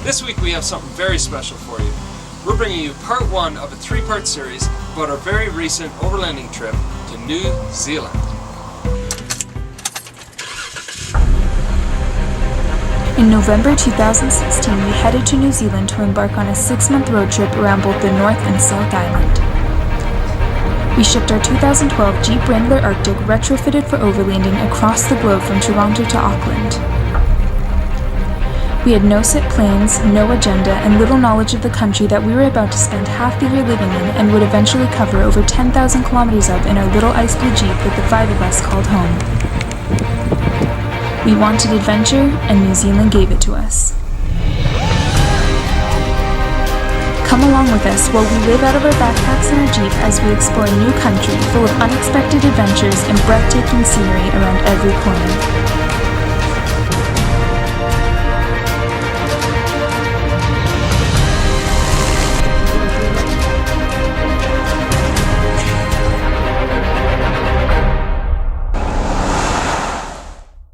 This week we have something very special for you. We're bringing you part one of a three-part series about our very recent overlanding trip to New Zealand. In November 2016, we headed to New Zealand to embark on a 6-month road trip around both the North and South Island. We shipped our 2012 Jeep Wrangler Arctic retrofitted for overlanding across the globe from Toronto to Auckland. We had no set plans, no agenda, and little knowledge of the country that we were about to spend half the year living in and would eventually cover over 10,000 kilometers of in our little ice blue Jeep that the 5 of us called home. We wanted adventure, and New Zealand gave it to us. Come along with us while we live out of our backpacks in our Jeep as we explore a new country full of unexpected adventures and breathtaking scenery around every corner.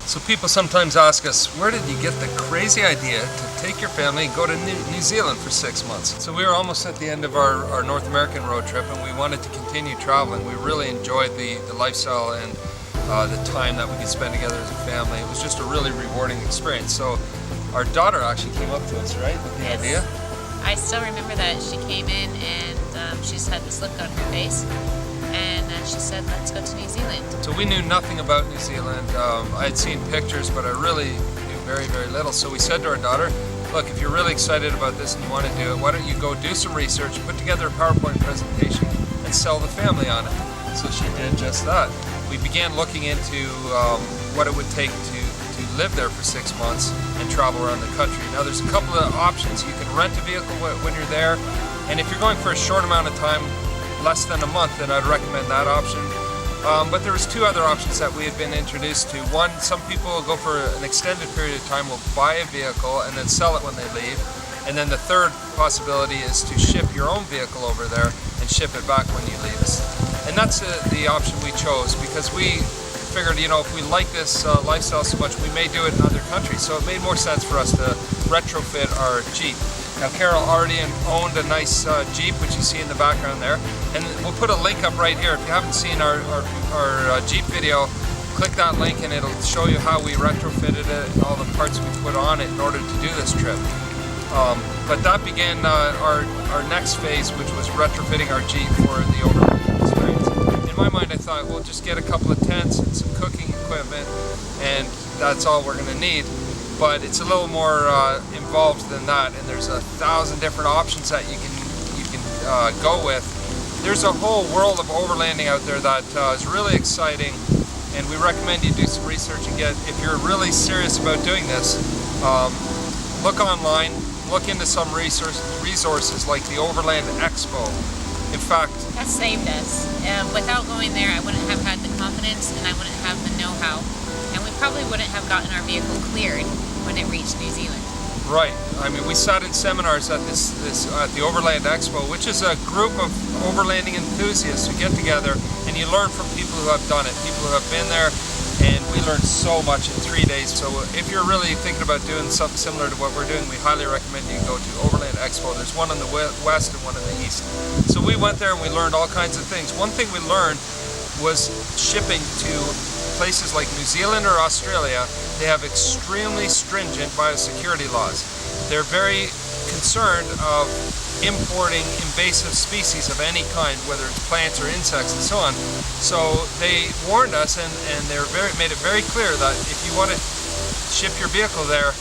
So people sometimes ask us, where did you get the crazy idea to take your family and go to New Zealand for 6 months? So we were almost at the end of our North American road trip and we wanted to continue traveling. We really enjoyed the lifestyle and the time that we could spend together as a family. It was just a really rewarding experience. So our daughter actually came up to us, right, with the idea? I still remember that she came in and she just had this look on her face. And she said, let's go to New Zealand. So we knew nothing about New Zealand. I had seen pictures, but I really knew very, very little. So we said to our daughter, look, if you're really excited about this and you want to do it, why don't you go do some research, put together a PowerPoint presentation, and sell the family on it. So she did just that. We began looking into what it would take to live there for 6 months and travel around the country. Now there's a couple of options. You can rent a vehicle when you're there, and if you're going for a short amount of time, less than a month, then I'd recommend that option. But there was 2 other options that we had been introduced to. One, some people will go for an extended period of time, will buy a vehicle and then sell it when they leave. And then the third possibility is to ship your own vehicle over there and ship it back when you leave. And that's the option we chose because we figured, you know, if we like this lifestyle so much, we may do it in other countries. So it made more sense for us to retrofit our Jeep. Now Carol already owned a nice Jeep, which you see in the background there, and we'll put a link up right here. If you haven't seen our Jeep video, click that link and it'll show you how we retrofitted it and all the parts we put on it in order to do this trip. But that began our next phase, which was retrofitting our Jeep for the overlanding experience. In my mind, I thought we'll just get a couple of tents and some cooking equipment, and that's all we're going to need. But it's a little more involved than that, and there's 1,000 different options that you can go with. There's a whole world of overlanding out there that is really exciting, and we recommend you do some research and if you're really serious about doing this, look online, look into some resources like the Overland Expo. In fact, that saved us. Without going there, I wouldn't have had the confidence and I wouldn't have the know-how, and we probably wouldn't have gotten our vehicle cleared when it reached New Zealand. Right. I mean, we sat in seminars at the Overland Expo, which is a group of overlanding enthusiasts who get together and you learn from people who have done it, people who have been there, and we learned so much in 3 days. So if you're really thinking about doing something similar to what we're doing, we highly recommend you go to Overland Expo. There's one in the west and one in the east. So we went there and we learned all kinds of things. One thing we learned was shipping to places like New Zealand or Australia. They have extremely stringent biosecurity laws. They're very concerned of importing invasive species of any kind, whether it's plants or insects and so on. So they warned us and made it very clear that if you want to ship your vehicle there,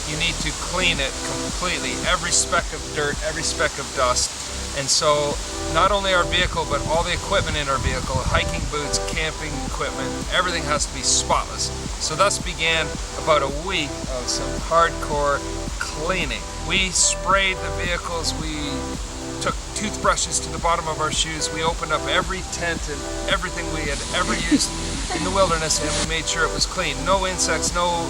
you need to clean it completely. Every speck of dirt, every speck of dust. And so not only our vehicle, but all the equipment in our vehicle, hiking boots, camping equipment, everything has to be spotless. So thus began about a week of some hardcore cleaning. We sprayed the vehicles, we took toothbrushes to the bottom of our shoes, we opened up every tent and everything we had ever used in the wilderness, and we made sure it was clean. No insects, no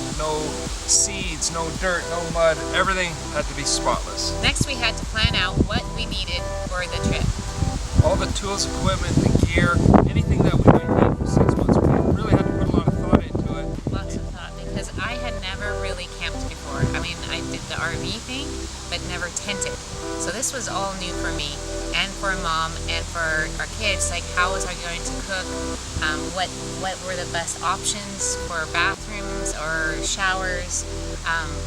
seeds, no dirt, no mud, everything had to be spotless. Next we had to plan out what we needed for the trip. All the tools, equipment, the gear, anything that we might need for 6 months. We really had to put a lot of thought into it. Lots of thought, because I had never really camped before. I mean, I did the RV thing, but never tented. So this was all new for me and for mom and for our kids. Like, how was I going to cook? What were the best options for bathrooms or showers,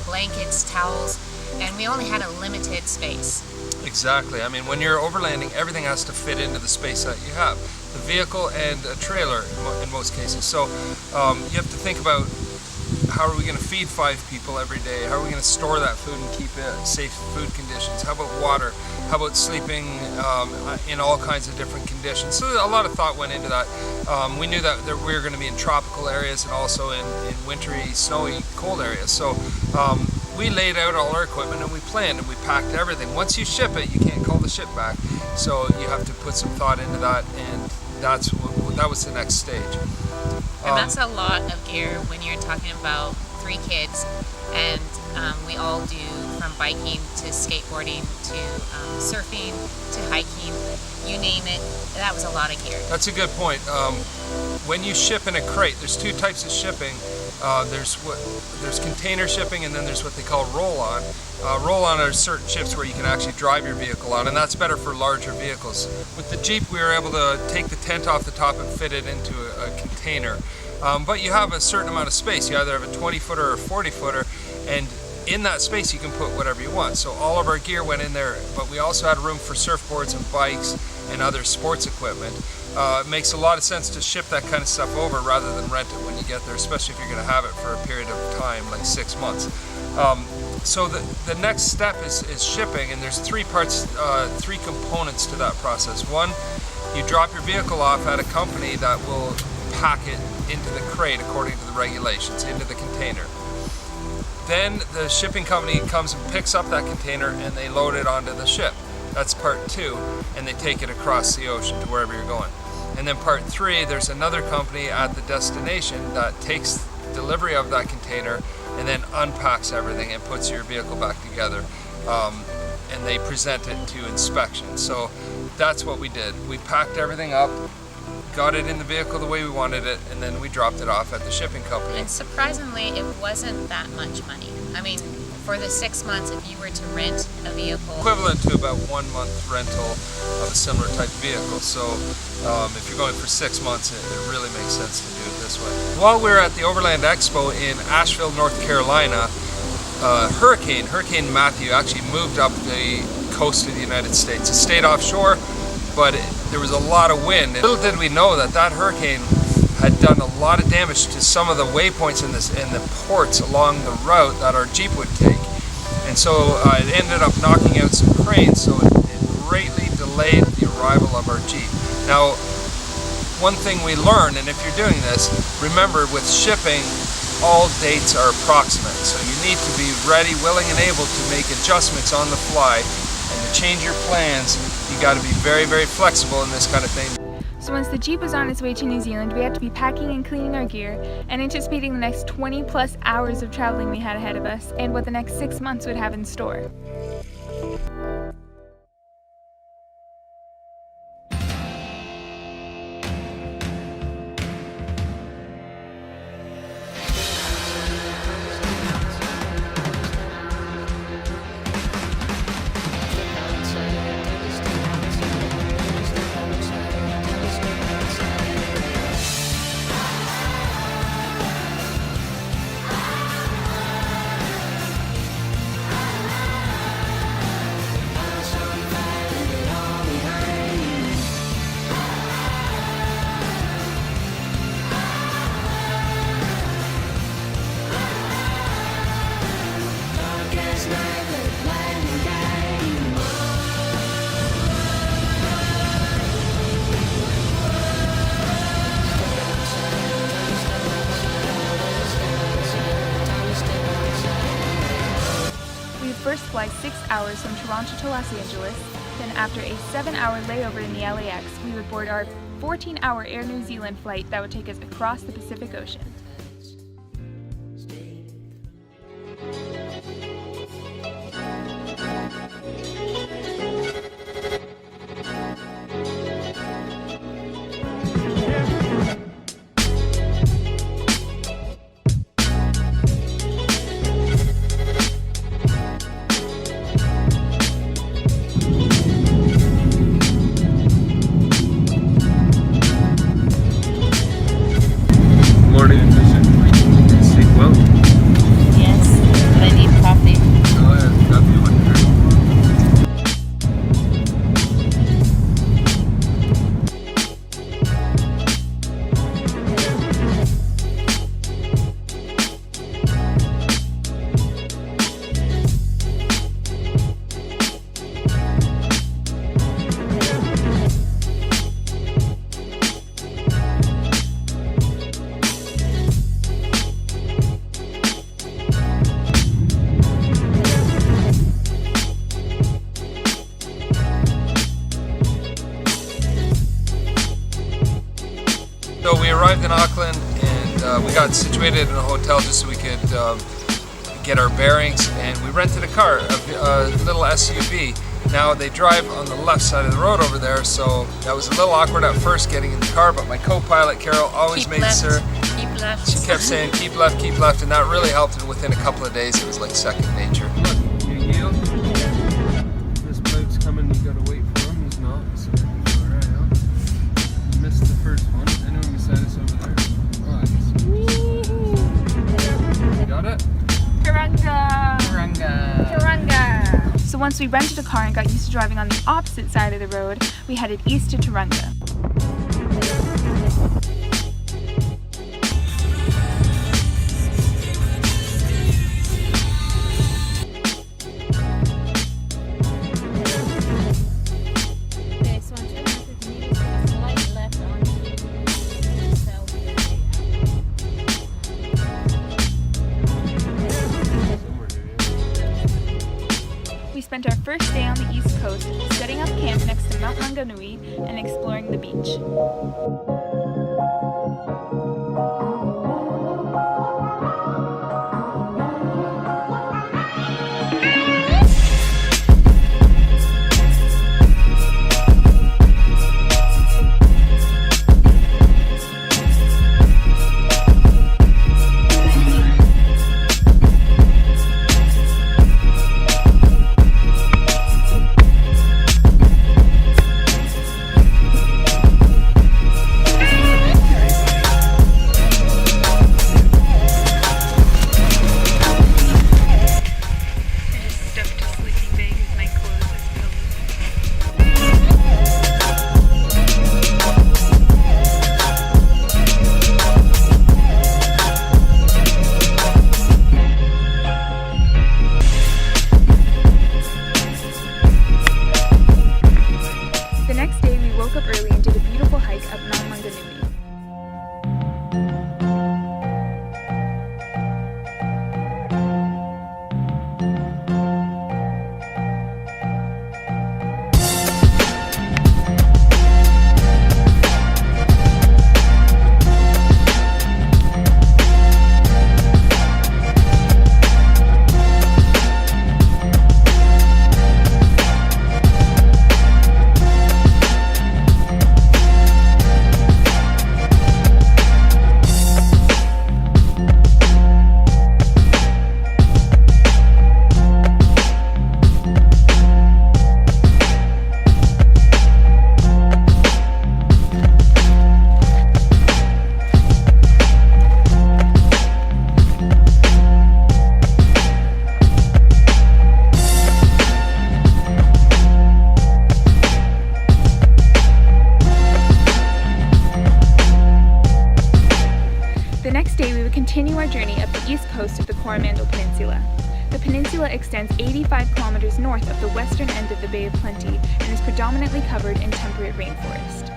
blankets, towels, and we only had a limited space. Exactly. I mean, when you're overlanding, everything has to fit into the space that you have. The vehicle and a trailer in most cases. So you have to think about, how are we going to feed 5 people every day? How are we going to store that food and keep it in safe food conditions? How about water? How about sleeping in all kinds of different conditions? So a lot of thought went into that. We knew that we were going to be in tropical areas and also in wintry, snowy, cold areas. So we laid out all our equipment and we planned and we packed everything. Once you ship it, you can't call the ship back. So you have to put some thought into that, and that was the next stage. And that's a lot of gear when you're talking about 3 kids, and we all do from biking to skateboarding to surfing to hiking, you name it. That was a lot of gear. That's a good point. When you ship in a crate, there's 2 types of shipping. There's container shipping, and then there's what they call roll-on. Roll-on are certain ships where you can actually drive your vehicle on, and that's better for larger vehicles. With the Jeep, we were able to take the tent off the top and fit it into a container. But you have a certain amount of space. You either have a 20-footer or a 40-footer, and in that space you can put whatever you want. So all of our gear went in there, but we also had room for surfboards and bikes and other sports equipment. It makes a lot of sense to ship that kind of stuff over rather than rent it when you get there, especially if you're going to have it for a period of time, like 6 months. So the next step is shipping, and there's 3 parts, 3 components to that process. One, you drop your vehicle off at a company that will pack it into the crate according to the regulations, into the container. Then the shipping company comes and picks up that container and they load it onto the ship. That's part 2, and they take it across the ocean to wherever you're going. And then part 3, there's another company at the destination that takes delivery of that container and then unpacks everything and puts your vehicle back together. And they present it to inspection. So that's what we did. We packed everything up, got it in the vehicle the way we wanted it, and then we dropped it off at the shipping company. And surprisingly, it wasn't that much money. I mean, for the 6 months, if you were to rent a vehicle, equivalent to about 1 month rental of a similar type vehicle. So if you're going for 6 months, it really makes sense to do it this way. While we were at the Overland Expo in Asheville, North Carolina, Hurricane Matthew actually moved up the coast of the United States. It stayed offshore, but there was a lot of wind. And little did we know that that hurricane had done a lot of damage to some of the waypoints in the ports along the route that our Jeep would take. And so it ended up knocking out some cranes, so it greatly delayed the arrival of our Jeep. Now, one thing we learned, and if you're doing this, remember with shipping, all dates are approximate. So you need to be ready, willing, and able to make adjustments on the fly and to change your plans. You got to be very, very flexible in this kind of thing. So once the Jeep was on its way to New Zealand, we had to be packing and cleaning our gear and anticipating the next 20 plus hours of traveling we had ahead of us and what the next 6 months would have in store. First fly 6 hours from Toronto to Los Angeles, then after a 7-hour layover in the LAX, we would board our 14-hour Air New Zealand flight that would take us across the Pacific Ocean. Well, Yes, but I need coffee. oh yeah, got me one here. So we arrived in Auckland and we got situated in a hotel just so we could get our bearings, and we rented a car, a little SUV. Now they drive on the left side of the road over there, so that was a little awkward at first getting in the car, but my co-pilot Carol always Keep made left. sure, Keep left. she kept saying keep left, and that really helped, and within a couple of days it was like second nature. Look, you yield. This boat's coming, you gotta wait for him, he's not, so alright, huh? Missed the first one, anyone beside us over there? Oh, I guess. You got it? Turunga! Turunga. Turunga! So once we rented a car and got used to driving on the opposite side of the road, we headed east to Turunga. Okay, so I'm turning with the meters with a slight left on the south area. We spent our first day on the east coast setting up camp next to Mount Maunganui and exploring the beach. continue our journey up the east coast of the Coromandel Peninsula. The peninsula extends 85 kilometers north of the western end of the Bay of Plenty and is predominantly covered in temperate rainforest.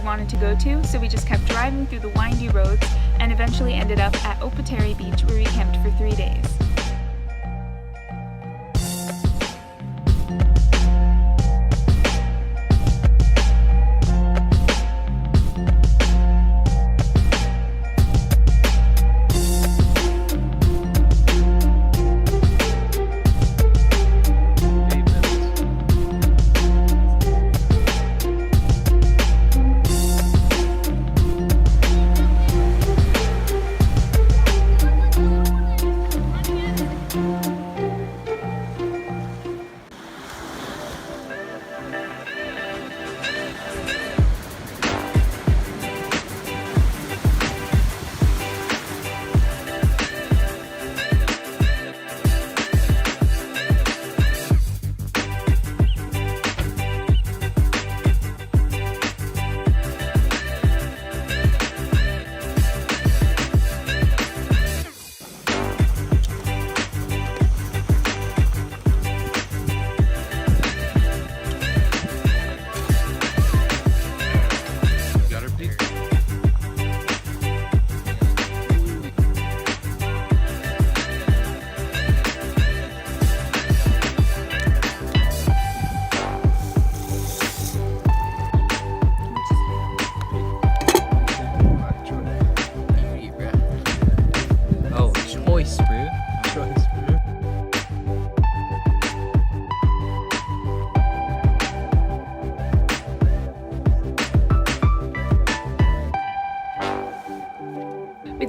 Wanted to go to, so we just kept driving through the windy roads and eventually ended up at Opateri Beach, where we camped for 3 days.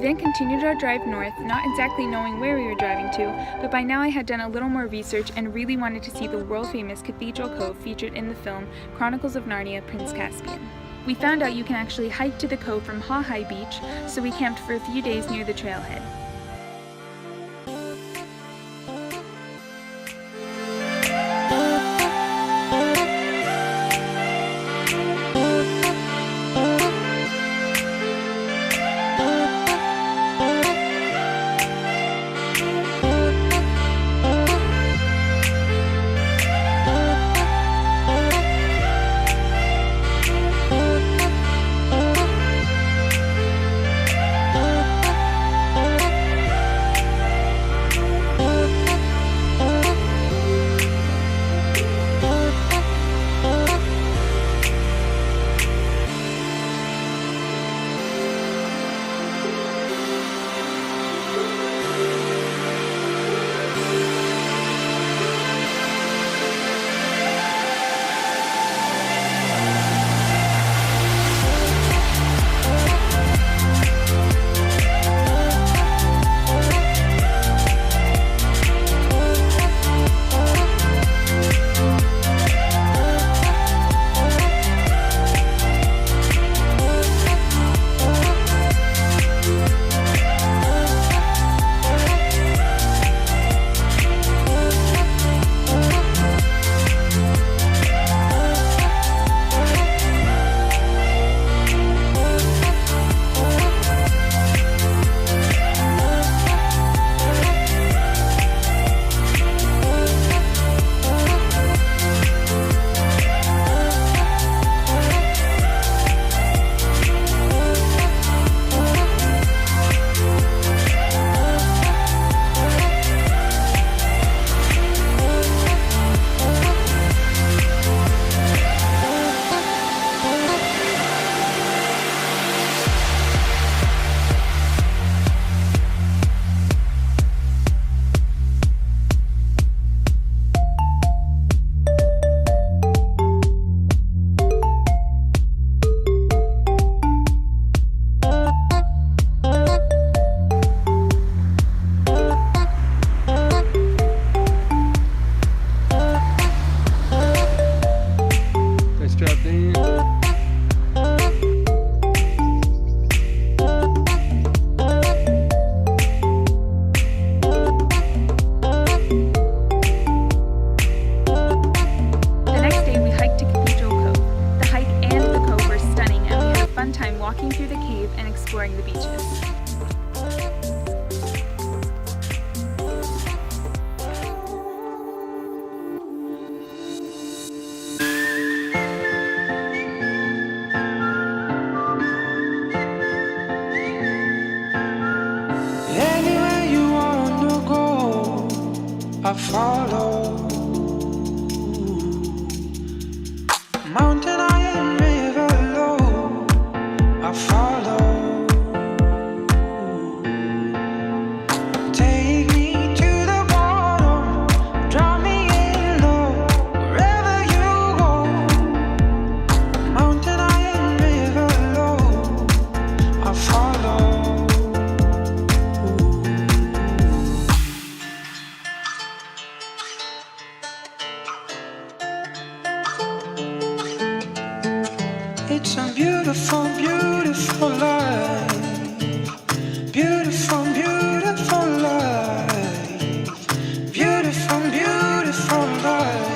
then continued our drive north, not exactly knowing where we were driving to, but by now I had done a little more research and really wanted to see the world-famous Cathedral Cove featured in the film Chronicles of Narnia: Prince Caspian. We found out you can actually hike to the cove from Hawhai Beach, so we camped for a few days near the trailhead. exploring the beaches. Anywhere you wanna go, I follow. Mountain high and river low, I follow. Take me to the bottom, drop me in low, wherever you go. Mountain high and river low, I follow. It's a beautiful, beautiful life. Beautiful, beautiful life. Beautiful, beautiful life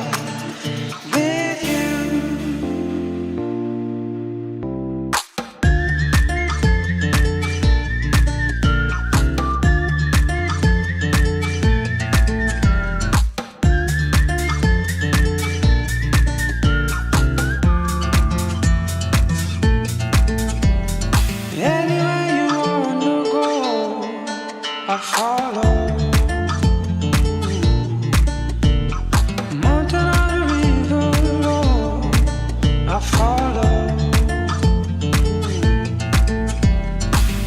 with you. Anywhere you wanna go, I follow. Mountain on the river low, I follow.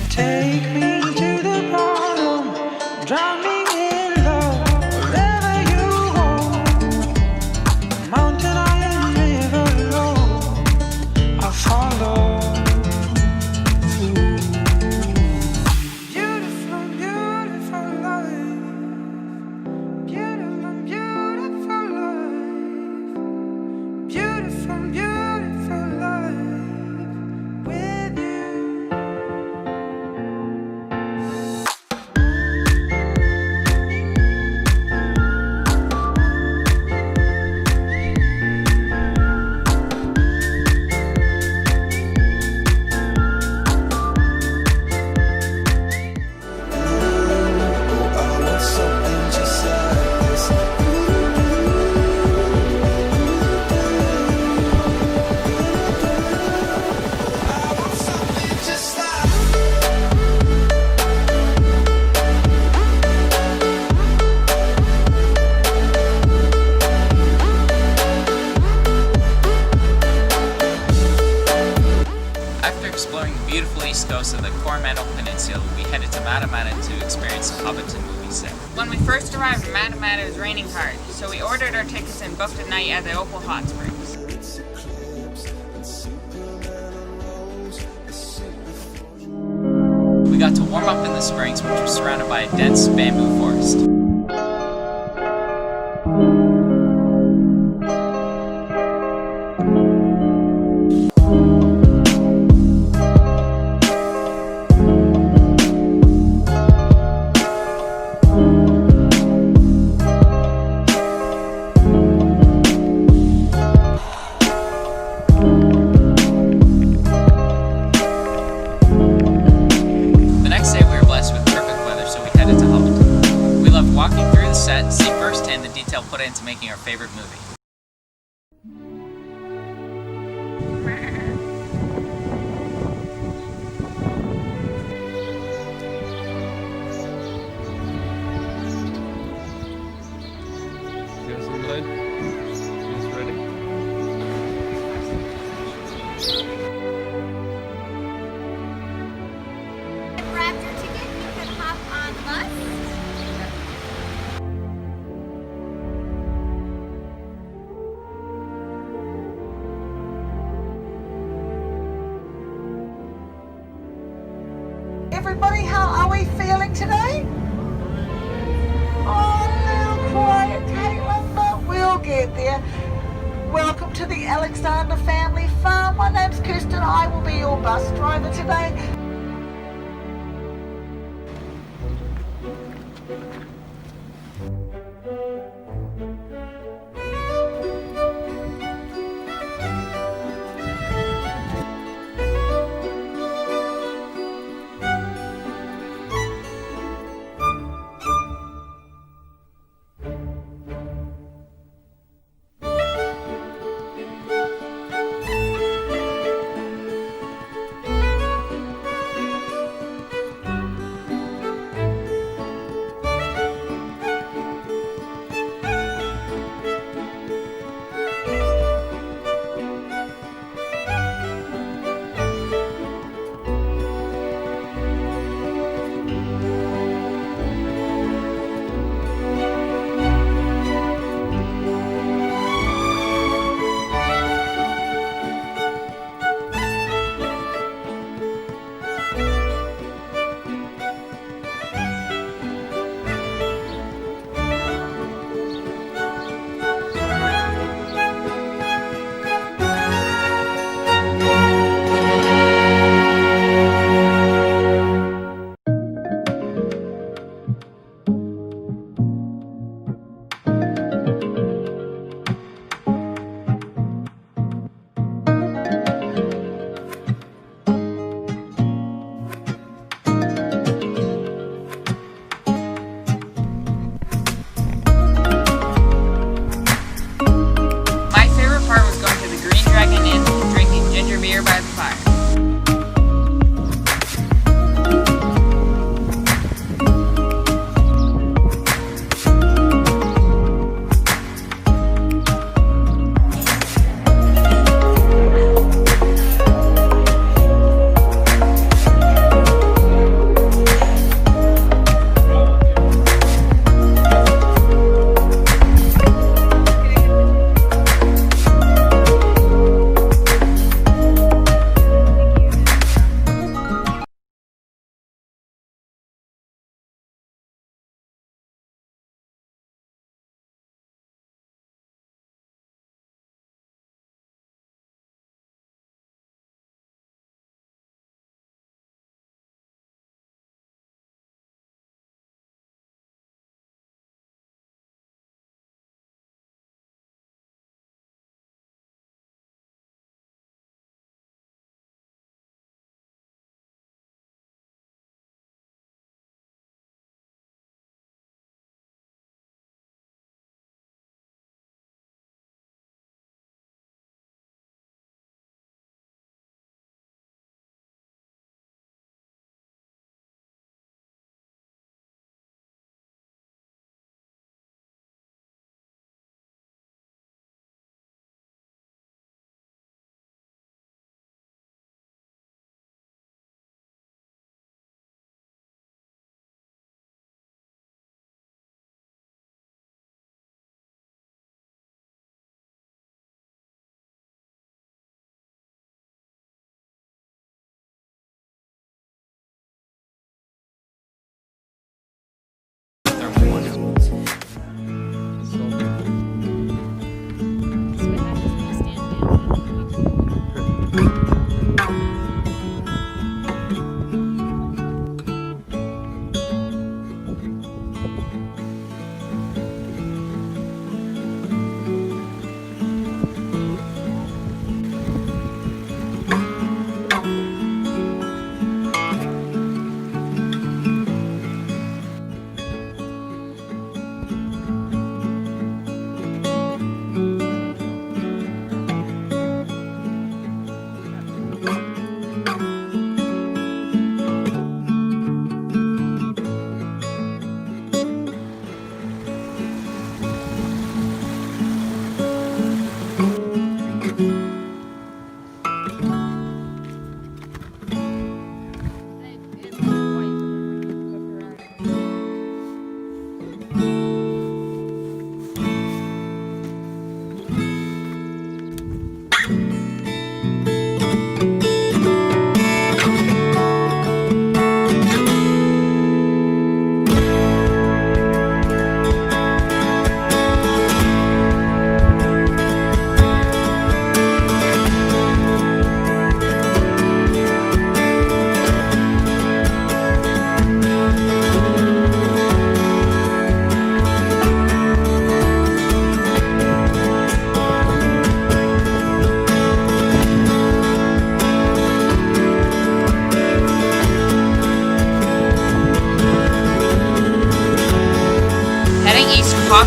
Take me to the bottom, drown me in love, wherever you go. Mountain high and river low, I follow. exploring the beautiful east coast of the Coromandel Peninsula, we headed to Matamata to experience the Hobbiton movie set. When we first arrived in Matamata, it was raining hard, so we ordered our tickets and booked a night at the Opal Hot Springs. We got to warm up in the springs, which was surrounded by a dense bamboo forest. Walking through the set to see firsthand the detail put into making our favorite movie. You guys in line? You guys ready? Grabbed your ticket, you can hop on the bus. Everybody, how are we feeling today? Oh, a little quiet, Caitlin, but we'll get there. Welcome to the Alexander Family Farm. My name's Kirsten. I will be your bus driver today.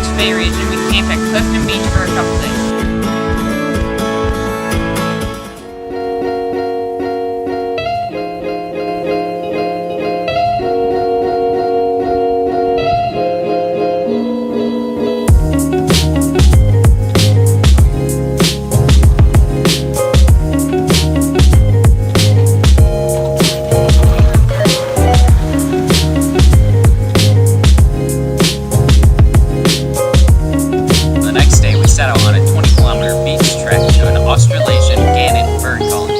Hawke's Bay region. We camped at Clifton Beach for a couple days. Set out on a 20-kilometer beach trek to an Australasian gannet bird colony.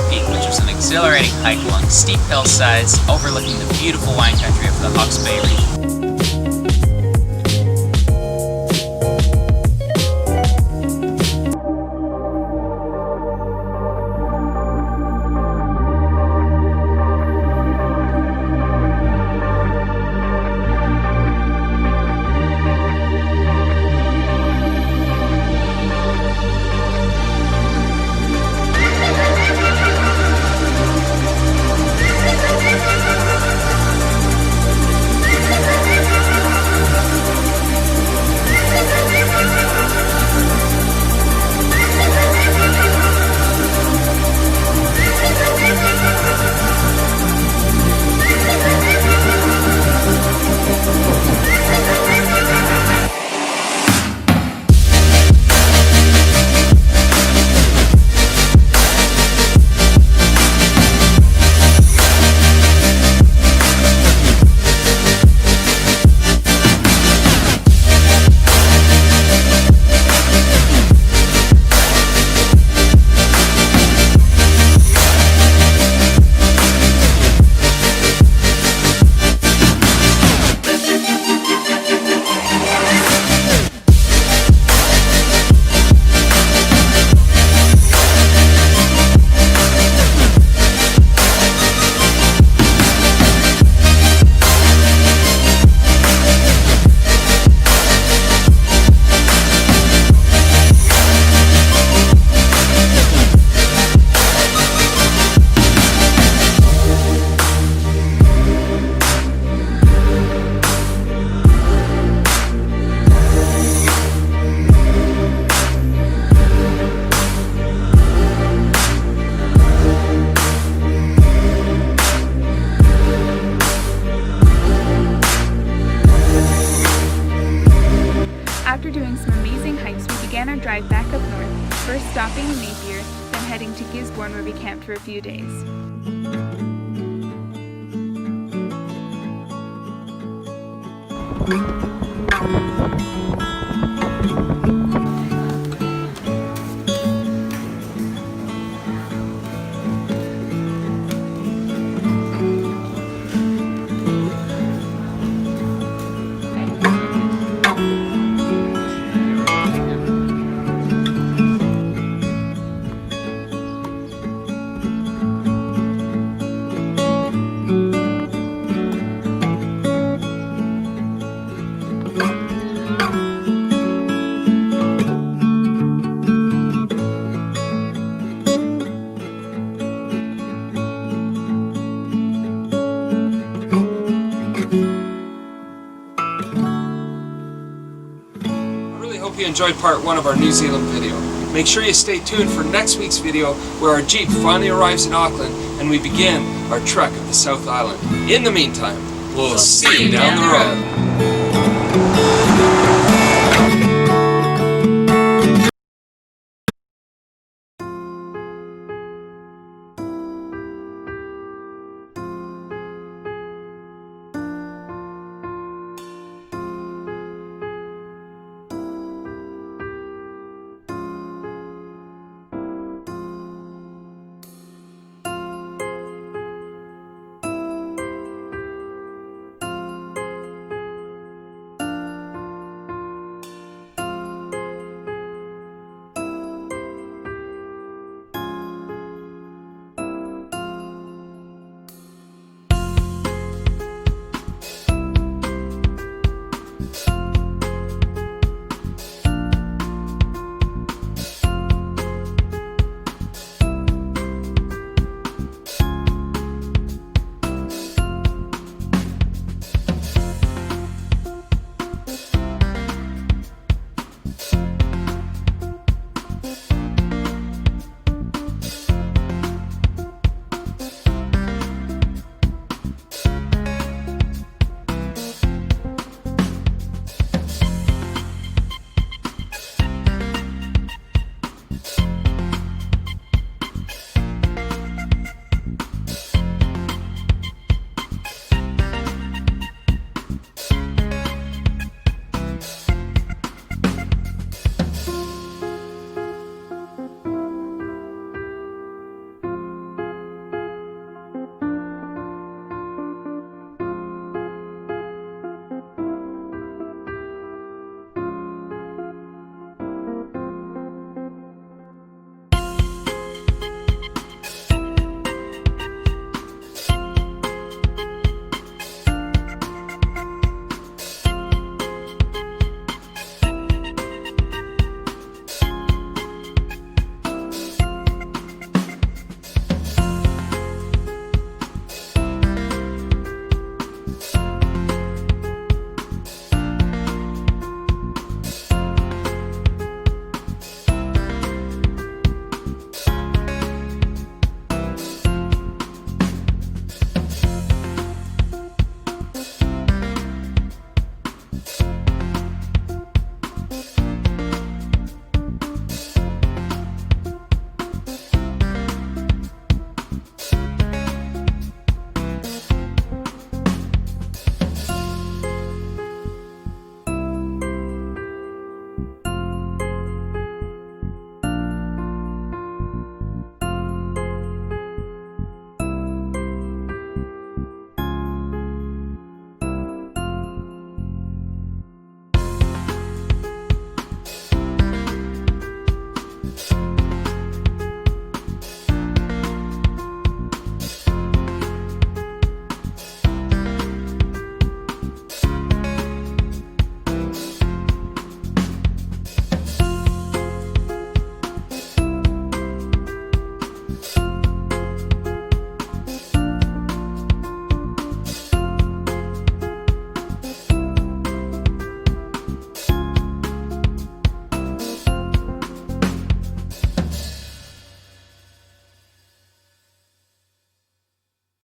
Peak, which was an exhilarating hike along steep hillsides overlooking the beautiful wine country of the Hawke's Bay region. After doing some amazing hikes, we began our drive back up north, first stopping in Napier, then heading to Gisborne where we camped for a few days. I really hope you enjoyed part 1 of our New Zealand video. Make sure you stay tuned for next week's video where our Jeep finally arrives in Auckland and we begin our trek of the South Island. In the meantime, we'll see you down the road.